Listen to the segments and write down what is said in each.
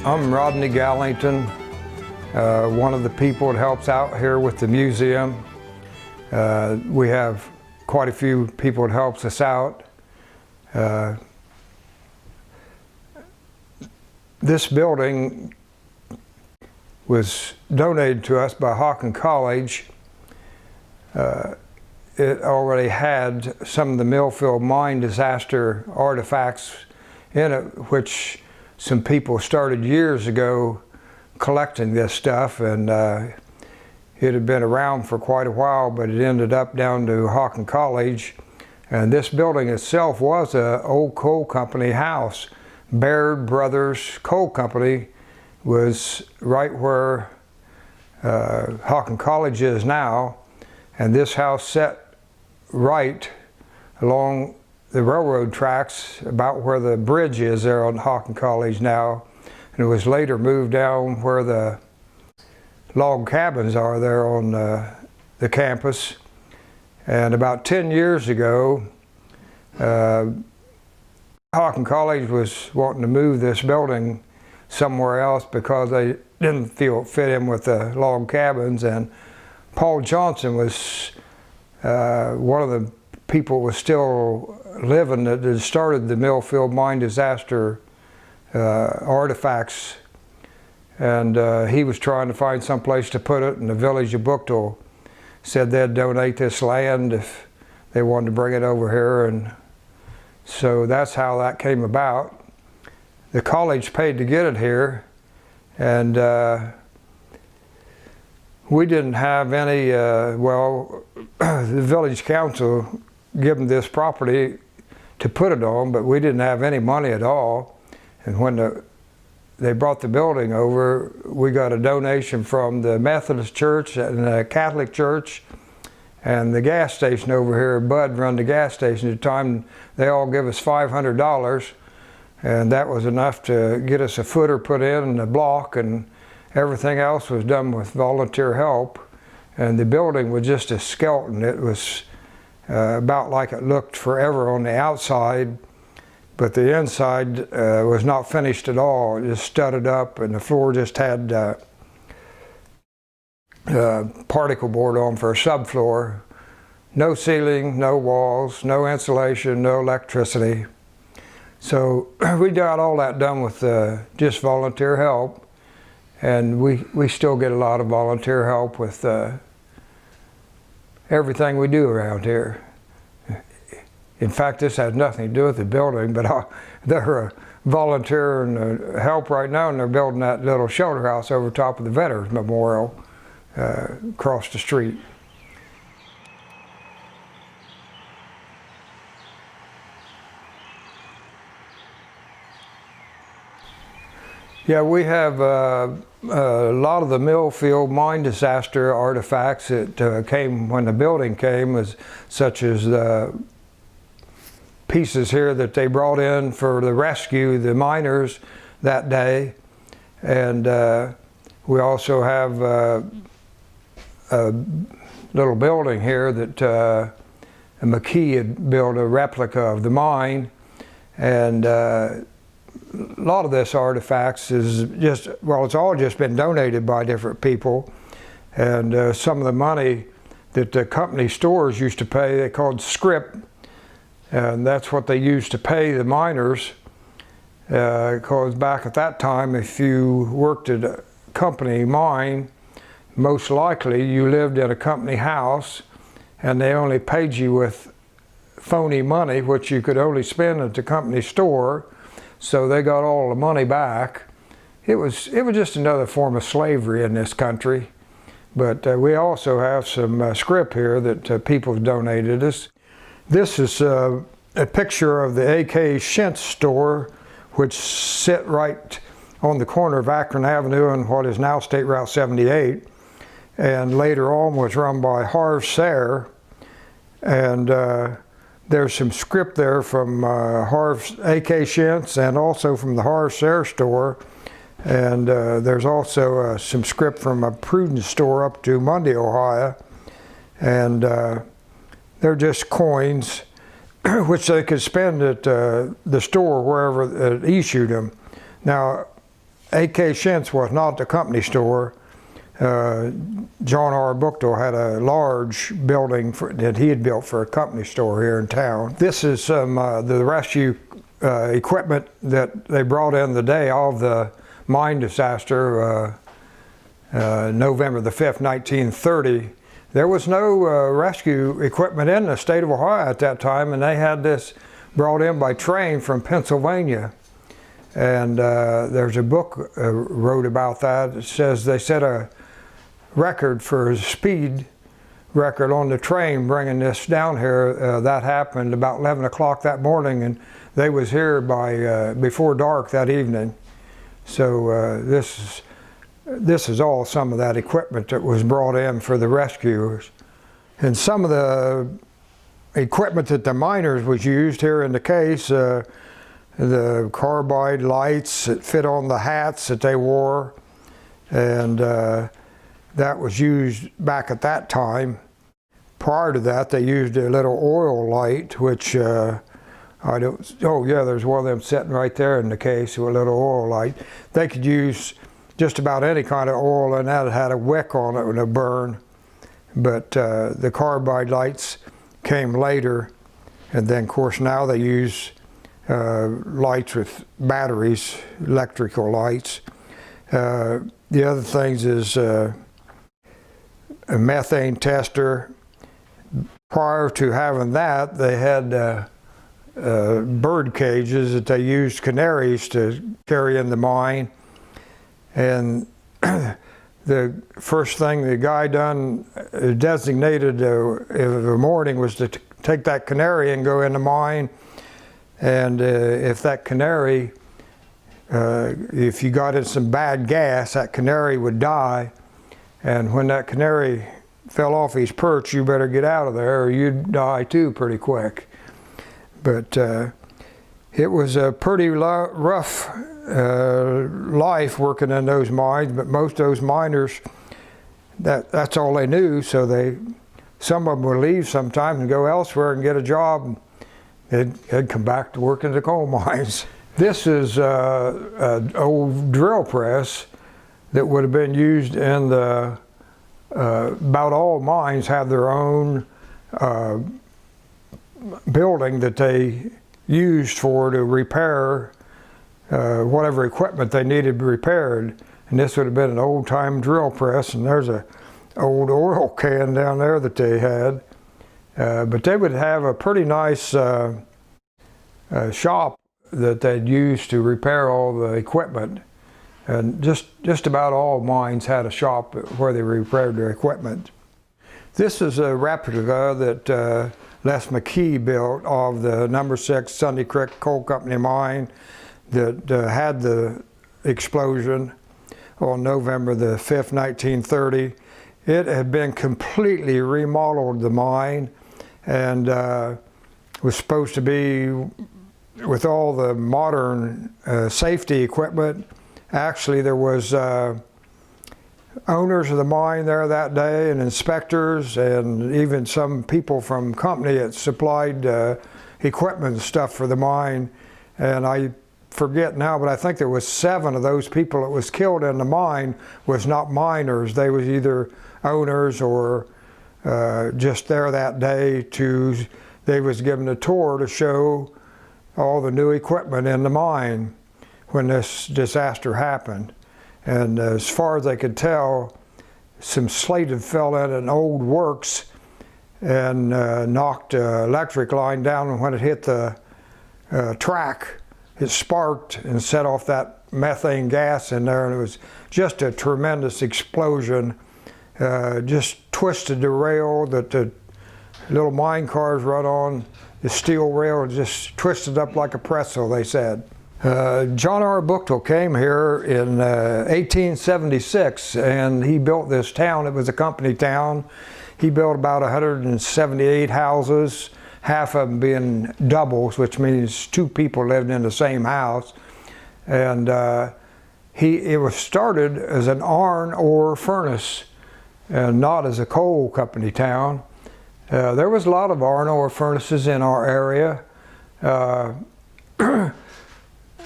I'm Rodney Gallington, one of the people that helps out here with the museum. We have quite a few people that helps us out. This building was donated to us by Akron College. It already had some of the Millfield mine disaster artifacts in it, which some people started years ago collecting this stuff, and it had been around for quite a while, but it ended up down to Akron College. And this building itself was an old coal company house. Baird Brothers Coal Company was right where Akron College is now, and this house set right along the railroad tracks about where the bridge is there on Akron College now, and it was later moved down where the log cabins are there on the campus. And about 10 years ago, Akron College was wanting to move this building somewhere else because they didn't feel it fit in with the log cabins, and Paul Johnson was one of the people was still living that had started the Millfield mine disaster artifacts, and he was trying to find some place to put it, and the village of Buchtel said they'd donate this land if they wanted to bring it over here, and so that's how that came about. The college paid to get it here, and we didn't have any, well, the village council gave them this property to put it on, but we didn't have any money at all. And when they brought the building over, we got a donation from the Methodist church and the Catholic church and the gas station over here. Bud run the gas station at the time. They all give us $500, and that was enough to get us a footer put in a block, and everything else was done with volunteer help. And the building was just a skeleton. It was about like it looked forever on the outside, but the inside was not finished at all. It just studded up, and the floor just had particle board on for a subfloor. No ceiling, no walls, no insulation, no electricity. So we got all that done with just volunteer help, and we still get a lot of volunteer help with everything we do around here. In fact, this has nothing to do with the building, but they're volunteering help right now, and they're building that little shelter house over top of the Veterans Memorial across the street. Yeah, we have a lot of the Millfield mine disaster artifacts that came when the building came, such as the pieces here that they brought in for the rescue, the miners that day. And we also have a little building here that McKee had built a replica of the mine. And a lot of this artifacts is just, well, it's all just been donated by different people. And some of the money that the company stores used to pay, they called scrip, and that's what they used to pay the miners. Because back at that time, if you worked at a company mine, most likely you lived in a company house, and they only paid you with phony money, which you could only spend at the company store. So they got all the money back. It was just another form of slavery in this country. But we also have some scrip here that people have donated us. This is a picture of the A.K. Shintz store, which sit right on the corner of Akron Avenue and what is now State Route 78. And later on was run by Harv Sayre. And there's some scrip there from Harv A.K. Shintz and also from the Harv Sayre store. And there's also some scrip from a Prudence store up to Mundy, Ohio. And they're just coins which they could spend at the store wherever it issued them. Now, A.K. Shintz was not the company store. John R. Buchtel had a large building that he had built for a company store here in town. This is some the rescue equipment that they brought in the day of the mine disaster, November the 5th, 1930. There was no rescue equipment in the state of Ohio at that time, and they had this brought in by train from Pennsylvania. And there's a book wrote about that. It says they set a record for a speed record on the train bringing this down here. That happened about 11 o'clock that morning, and they was here by before dark that evening. So this is all some of that equipment that was brought in for the rescuers. And some of the equipment that the miners was used here in the case, the carbide lights that fit on the hats that they wore, and that was used back at that time. Prior to that, they used a little oil light, which I don't, oh yeah, there's one of them sitting right there in the case with a little oil light. They could use just about any kind of oil, and that had a wick on it and a burn. But the carbide lights came later, and then of course now they use lights with batteries, electrical lights. The other things is a methane tester. Prior to having that, they had bird cages that they used canaries to carry in the mine. And the first thing the guy done, designated in the morning, was to take that canary and go in the mine. And if that canary, if you got in some bad gas, that canary would die. And when that canary fell off his perch, you better get out of there or you'd die too pretty quick. But it was a pretty rough life working in those mines, but most of those miners, that's all they knew, so some of them would leave sometimes and go elsewhere and get a job. They'd come back to work in the coal mines. This is an old drill press that would have been used in the, about all mines have their own building that they used to repair whatever equipment they needed repaired. And this would have been an old-time drill press, and there's a old oil can down there that they had. But they would have a pretty nice shop that they'd use to repair all the equipment. And just about all mines had a shop where they repaired their equipment. This is a replica that Les McKee built of the No. 6 Sunday Creek Coal Company mine that had the explosion on November the 5th, 1930. It had been completely remodeled, the mine, and was supposed to be with all the modern safety equipment. Actually, there was owners of the mine there that day, and inspectors, and even some people from company that supplied equipment and stuff for the mine. And I forget now, but I think there was 7 of those people that was killed in the mine was not miners. They was either owners or just there that day they was given a tour to show all the new equipment in the mine when this disaster happened. And as far as they could tell, some slate had fell in an old works and knocked the electric line down, and when it hit the track, it sparked and set off that methane gas in there, and it was just a tremendous explosion. Just twisted the rail that the little mine cars run on, the steel rail just twisted up like a pretzel, they said. John R. Buchtel came here in 1876, and he built this town. It was a company town. He built about 178 houses, half of them being doubles, which means 2 people lived in the same house. And it was started as an iron ore furnace, and not as a coal company town. There was a lot of iron ore furnaces in our area.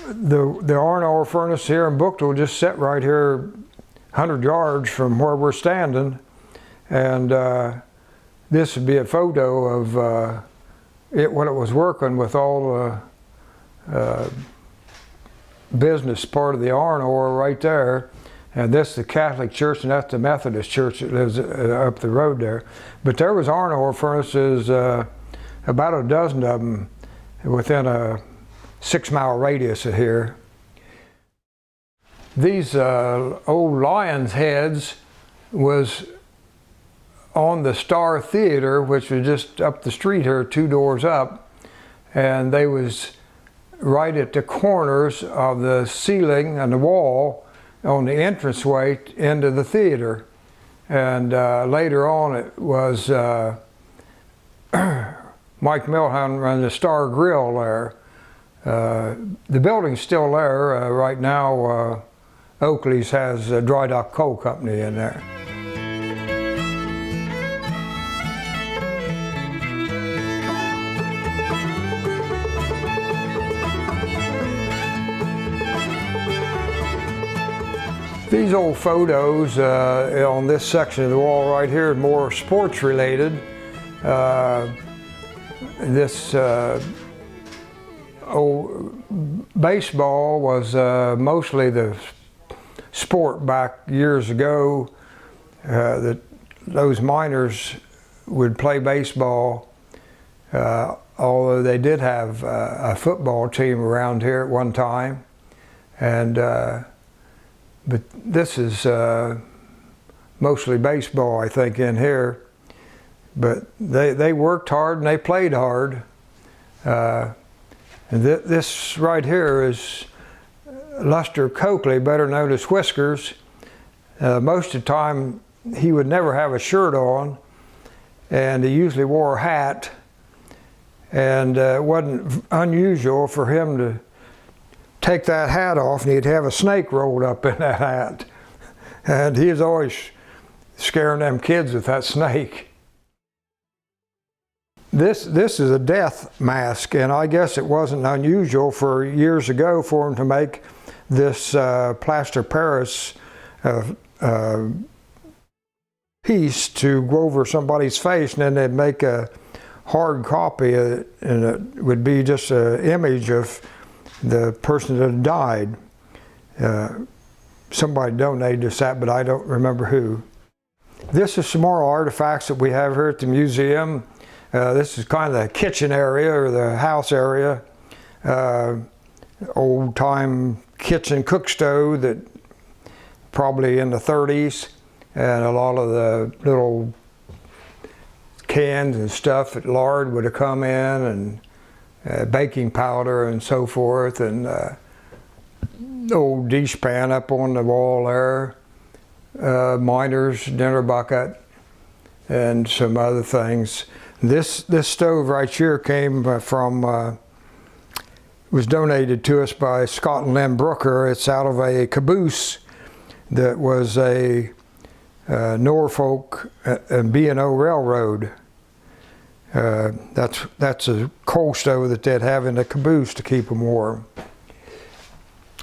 the iron ore furnace here in Buchtel just set right here 100 yards from where we're standing, and this would be a photo of it when it was working with all the business part of the iron ore right there. And this is the Catholic church, and that's the Methodist church that lives up the road there. But there was iron ore furnaces, about a dozen of them, within a 6-mile radius of here. These old lions' heads was on the Star Theater, which was just up the street here, 2 doors up, and they was right at the corners of the ceiling and the wall on the entranceway into the theater. And later on it was Mike Milham ran the Star Grill there. The building's still there. Right now Oakley's has a Dry Dock Coal Company in there. These old photos on this section of the wall right here are more sports related. This old baseball was mostly the sport back years ago. That those miners would play baseball, although they did have a football team around here at one time. And but this is mostly baseball, I think, in here. But they worked hard and they played hard. And this right here is Lester Coakley, better known as Whiskers. Most of the time he would never have a shirt on, and he usually wore a hat. And it wasn't unusual for him to take that hat off and he'd have a snake rolled up in that hat. And he was always scaring them kids with that snake. This is a death mask, and I guess it wasn't unusual for years ago for him to make this plaster Paris piece to go over somebody's face, and then they'd make a hard copy of it, and it would be just an image of the person that had died. Somebody donated us that, but I don't remember who. This is some more artifacts that we have here at the museum. This is kind of the kitchen area or the house area. Old time kitchen cook stove that probably in the 30s, and a lot of the little cans and stuff that lard would have come in, and baking powder and so forth, and old dish pan up on the wall there, miner's dinner bucket, and some other things. This stove right here came from, was donated to us by Scott and Lynn Brooker. It's out of a caboose that was a Norfolk and B&O Railroad. That's a coal stove that they'd have in the caboose to keep them warm.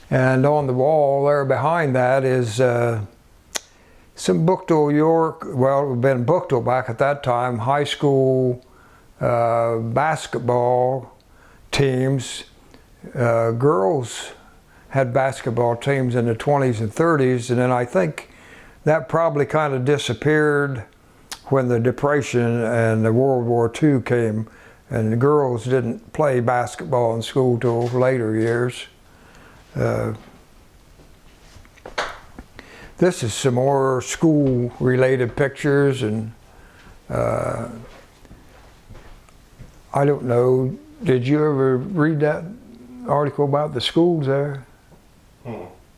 And on the wall there behind that is some Buchtel, York, well, it would have been Buchtel back at that time, high school basketball teams. Girls had basketball teams in the 20s and 30s, and then I think that probably kind of disappeared when the Depression and the World War II came, and the girls didn't play basketball in school till later years. This is some more school-related pictures, and I don't know, did you ever read that article about the schools there?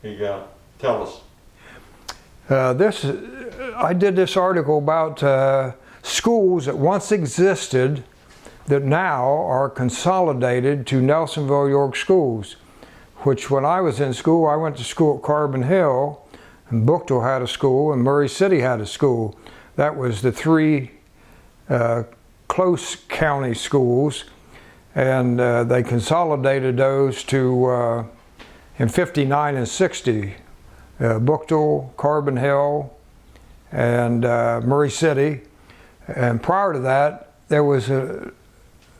Yeah, tell us. I did this article about schools that once existed that now are consolidated to Nelsonville York schools, which when I was in school, I went to school at Carbon Hill, and Buchtel had a school, and Murray City had a school. That was the three close county schools, and they consolidated those to in 59 and 60, Buchtel, Carbon Hill, and Murray City. And prior to that, there was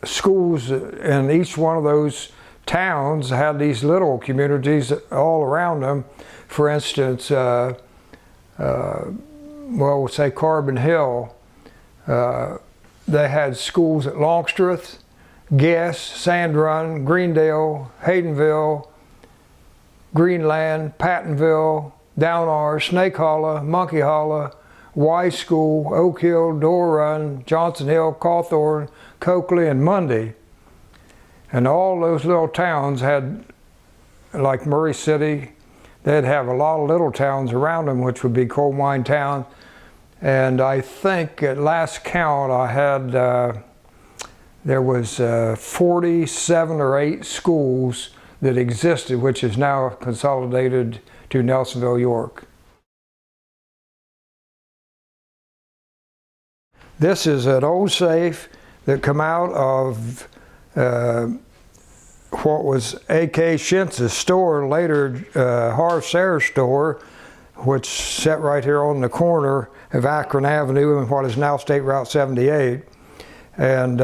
schools in each one of those towns had these little communities all around them. For instance, well, we'll say Carbon Hill, they had schools at Longstreth, Guess, Sand Run, Greendale, Haydenville, Greenland, Pattonville, Downarr, Snake Hollow, Monkey Hollow, Y School, Oak Hill, Door Run, Johnson Hill, Cawthorn, Coakley, and Mundy. And all those little towns had, like Murray City, they'd have a lot of little towns around them, which would be coal mine towns. And I think at last count I had, there was 47 or 8 schools that existed, which is now consolidated to Nelsonville, York. This is an old safe that come out of what was A.K. Shintz's store, later Harv Sayers' store, which sat right here on the corner of Akron Avenue and what is now State Route 78. And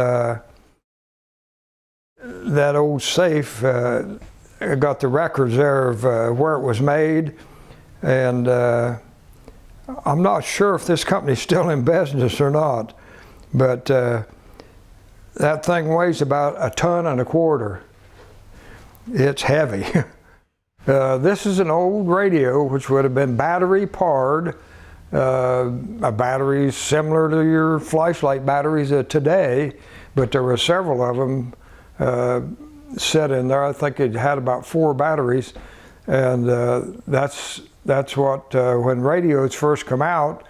that old safe got the records there of where it was made, and I'm not sure if this company's still in business or not, but that thing weighs about 1.25 tons. It's heavy. This is an old radio which would have been battery powered, a battery similar to your flashlight batteries today, but there were several of them set in there. I think it had about 4 batteries, and that's what when radios first come out,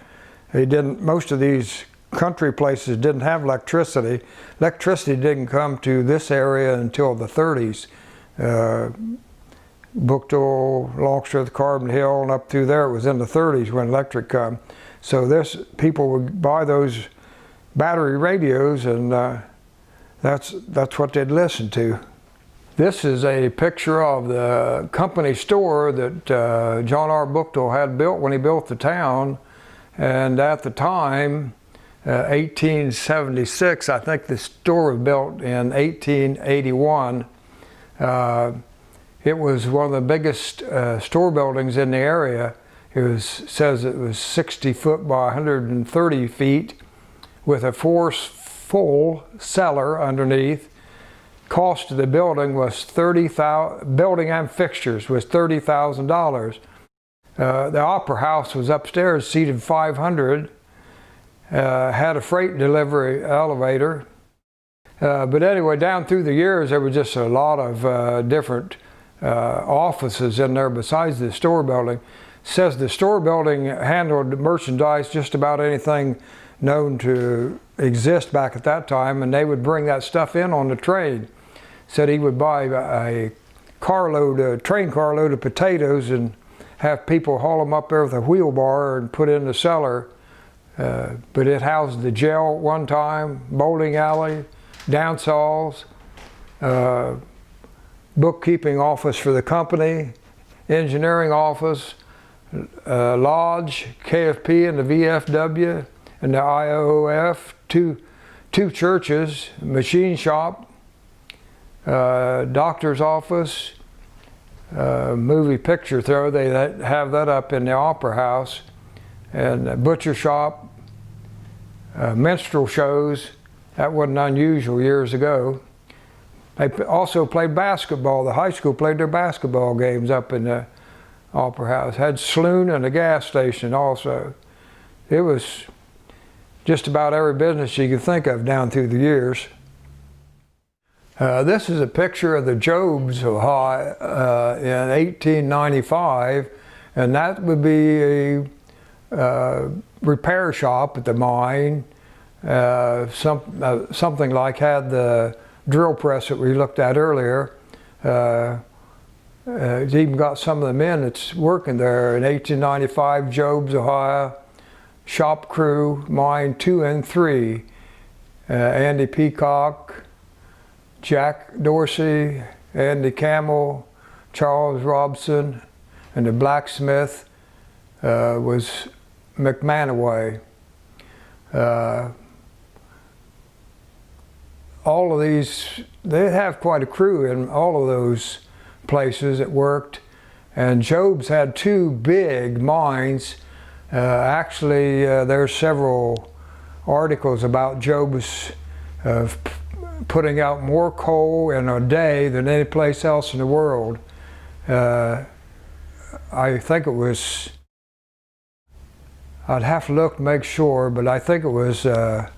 they didn't. Most of these country places didn't have electricity. Electricity didn't come to this area until the 30s. Buchtel, Longstreth, Carbon Hill, and up through there, it was in the 30s when electric come. So people would buy those battery radios, and that's what they'd listen to. This is a picture of the company store that John R. Buchtel had built when he built the town. And at the time, 1876, I think the store was built in 1881. It was one of the biggest store buildings in the area. Says it was 60 foot by 130 feet with a full cellar underneath. Cost of the building was building and fixtures was $30,000. The Opera House was upstairs, seated 500. Had a freight delivery elevator. But anyway, down through the years, there was just a lot of different offices in there besides the store building. It says the store building handled merchandise, just about anything known to exist back at that time, and they would bring that stuff in on the train. Said he would buy a train carload of potatoes and have people haul them up there with a wheelbarrow and put in the cellar. But it housed the jail at one time, bowling alley, dance halls, bookkeeping office for the company, engineering office, lodge, KFP and the VFW and the IOF, two churches, machine shop, doctor's office, movie picture throw, they have that up in the Opera House, and a butcher shop, minstrel shows. That wasn't unusual years ago. They also played basketball. The high school played their basketball games up in the Opera House. Had saloon and a gas station also. It was just about every business you could think of down through the years. This is a picture of the Jobs High in 1895, and that would be a repair shop at the mine. Something like had the drill press that we looked at earlier. It's even got some of the men that's working there in 1895, Jobs, Ohio, shop crew, mine 2 and 3, Andy Peacock, Jack Dorsey, Andy Camel, Charles Robson, and the blacksmith was McManaway. All of these, they have quite a crew in all of those places that worked. And Job's had two big mines. Actually, there's several articles about Job's putting out more coal in a day than any place else in the world. I think it was, I'd have to look to make sure, but I think it was, I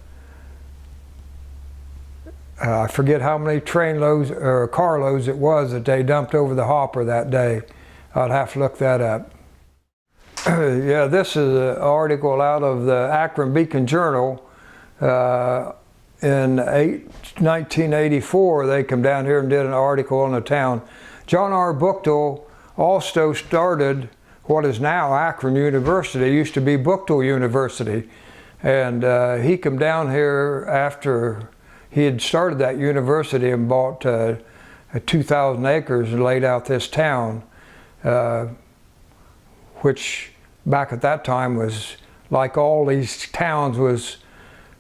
forget how many train loads or car loads it was that they dumped over the hopper that day. I'd have to look that up. Yeah, this is an article out of the Akron Beacon Journal. In 1984, they come down here and did an article on the town. John R. Buchtel also started what is now Akron University. It used to be Buchtel University. And he come down here after he had started that university and bought 2,000 acres and laid out this town, which back at that time was, like all these towns, was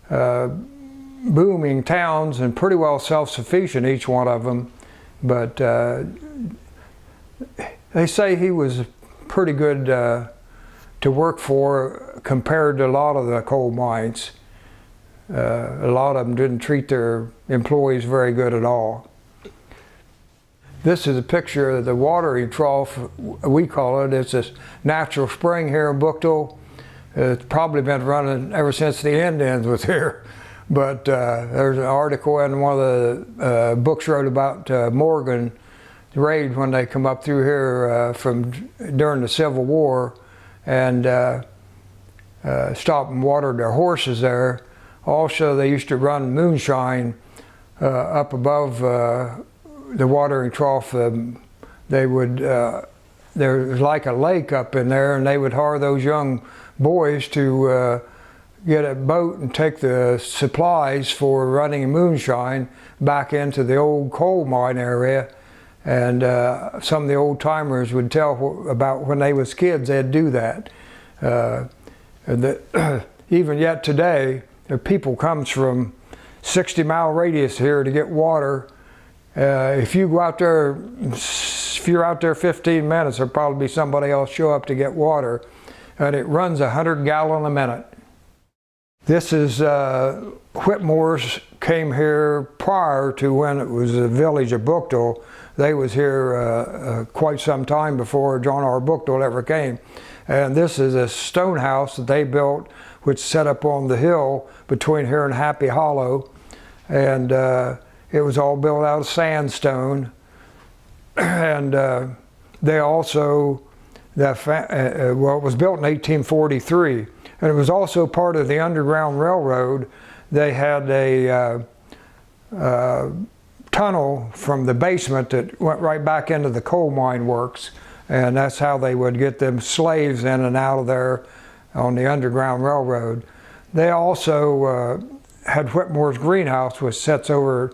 booming towns and pretty well self-sufficient, each one of them. But they say he was pretty good to work for compared to a lot of the coal mines. A lot of them didn't treat their employees very good at all. This is a picture of the watering trough, we call it. It's a natural spring here in Buchtel. It's probably been running ever since the Indians was here. But there's an article in one of the books wrote about Morgan raid when they come up through here during the Civil War and stopped and watered their horses there. Also, they used to run moonshine up above the watering trough. There was like a lake up in there, and they would hire those young boys to get a boat and take the supplies for running moonshine back into the old coal mine area. And some of the old timers would tell about when they was kids, they'd do that. Even yet today, people comes from 60-mile radius here to get water. If you go out there, if you're out there 15 minutes, there'll probably be somebody else show up to get water. And it runs 100 gallons a minute. This is Whitmore's came here prior to when it was the village of Buchtel. They was here quite some time before John R. Buchtel ever came. And this is a stone house that they built, which set up on the hill between here and Happy Hollow. And it was all built out of sandstone. And they also, well, it was built in 1843. And it was also part of the Underground Railroad. They had a tunnel from the basement that went right back into the coal mine works. And that's how they would get them slaves in and out of there on the Underground Railroad. They also had Whitmore's greenhouse, which sets over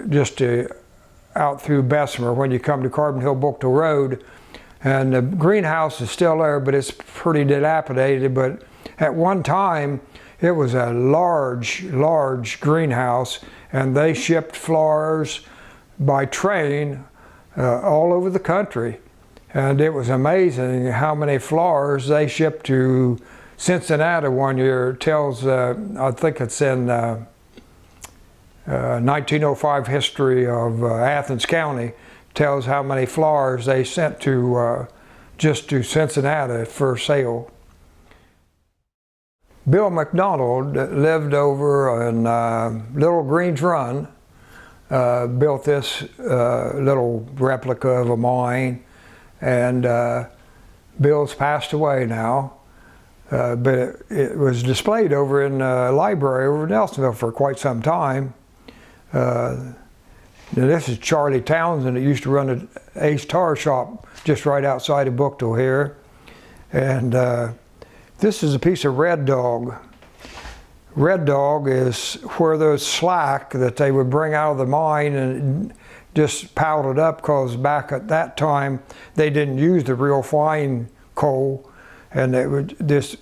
just out through Bessemer when you come to Carbon Hill Buchtel Road. And the greenhouse is still there, but it's pretty dilapidated. But at one time, it was a large, large greenhouse, and they shipped flowers by train all over the country. And it was amazing how many flowers they shipped to Cincinnati one year. It tells, I think it's in 1905 history of Athens County, tells how many flowers they sent to just to Cincinnati for sale. Bill McDonald lived over in Little Greens Run, built this little replica of a mine, and Bill's passed away now, but it was displayed over in the library over in Nelsonville for quite some time. This is Charlie Townsend that used to run an Ace Tar Shop just right outside of Buchtel here. And this is a piece of Red Dog. Red Dog is where those slack that they would bring out of the mine and just piled it up, because back at that time they didn't use the real fine coal, and it would just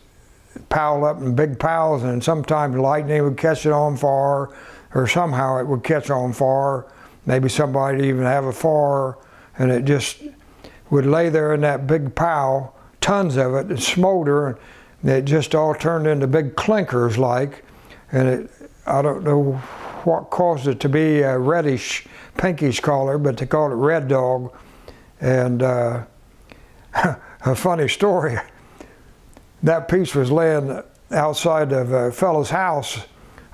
pile up in big piles, and sometimes lightning would catch it on fire, or somehow it would catch on fire. Maybe somebody even have a fire, and it just would lay there in that big pile, tons of it, and smolder, and it just all turned into big clinkers like, and I don't know what caused it to be a reddish, pinkish color, but they called it Red Dog. And a funny story, that piece was laying outside of a fellow's house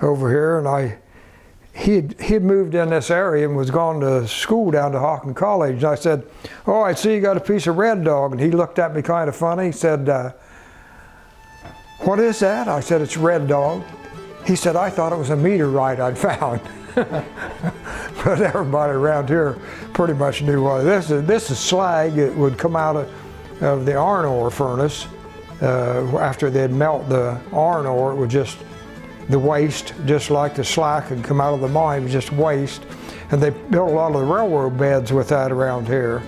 over here, and he'd moved in this area and was gone to school down to Akron College. And I said, "Oh, I see you got a piece of Red Dog." And he looked at me kind of funny. He said, "What is that?" I said, "It's Red Dog." He said, "I thought it was a meteorite I'd found." But everybody around here pretty much knew what this is slag. It would come out of the iron ore furnace. After they'd melt the iron ore, it would just, the waste, just like the slack had come out of the mine, was just waste. And they built a lot of the railroad beds with that around here.